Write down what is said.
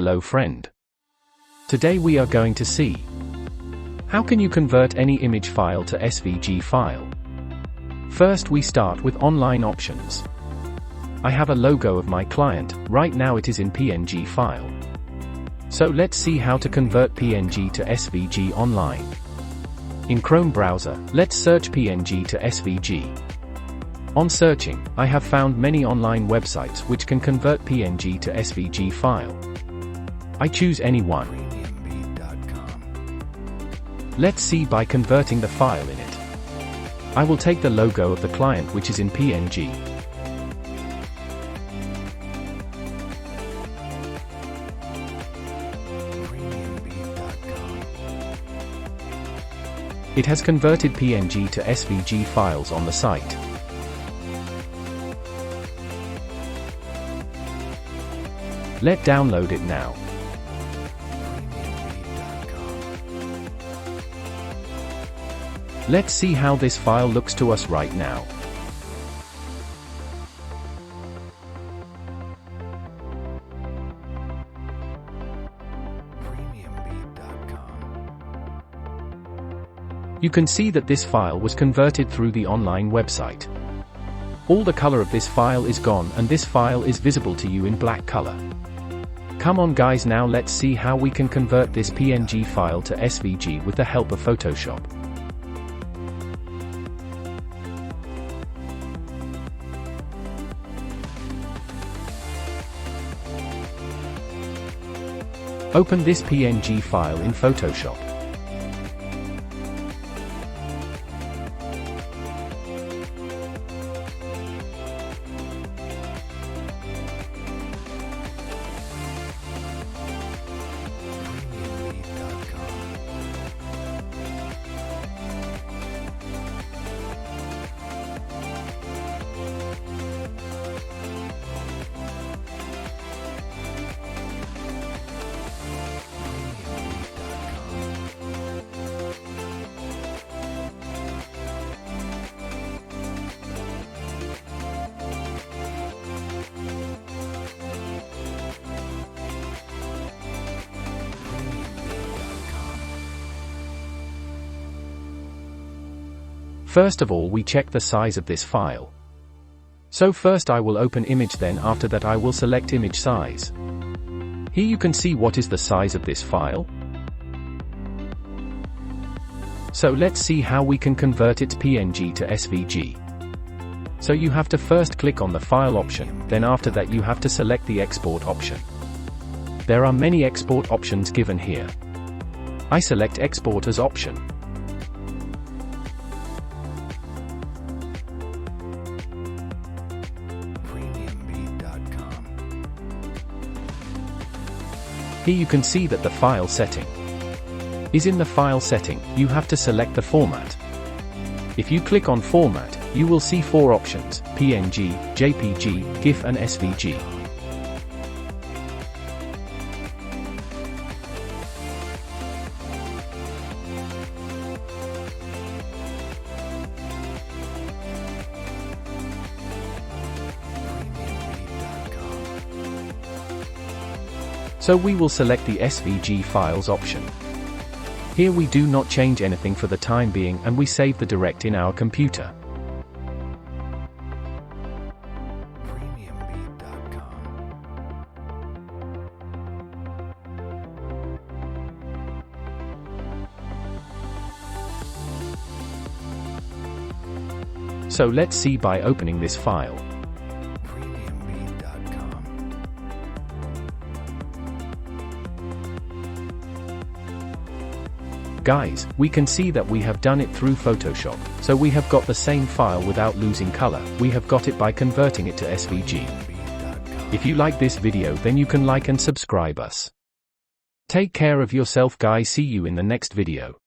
Hello friend. Today we are going to see how can you convert any image file to SVG file. First we start with online options. I have a logo of my client, right now it is in PNG file. So let's see how to convert PNG to SVG online. In Chrome browser, let's search PNG to SVG. On searching, I have found many online websites which can convert PNG to SVG file. I choose any one. Let's see by converting the file in it. I will take the logo of the client which is in PNG. It has converted PNG to SVG files on the site. Let's download it now. Let's see how this file looks to us right now. You can see that this file was converted through the online website. All the color of this file is gone and this file is visible to you in black color. Come on guys, now let's see how we can convert this PNG file to SVG with the help of Photoshop. Open this PNG file in Photoshop. First of all, we check the size of this file. So first I will open image, then after that I will select image size. Here you can see what is the size of this file. So let's see how we can convert its PNG to SVG. So you have to first click on the file option, then after that you have to select the export option. There are many export options given here. I select export as option. Here you can see that the file setting is in the file setting. You have to select the format. If you click on format, you will see 4 options: PNG, JPG, GIF and SVG. So we will select the SVG files option. Here we do not change anything for the time being and we save the direct in our computer. So let's see by opening this file. Guys, we can see that we have done it through Photoshop, so we have got the same file without losing color. We have got it by converting it to SVG. If you like this video, then you can like and subscribe us. Take care of yourself guys, see you in the next video.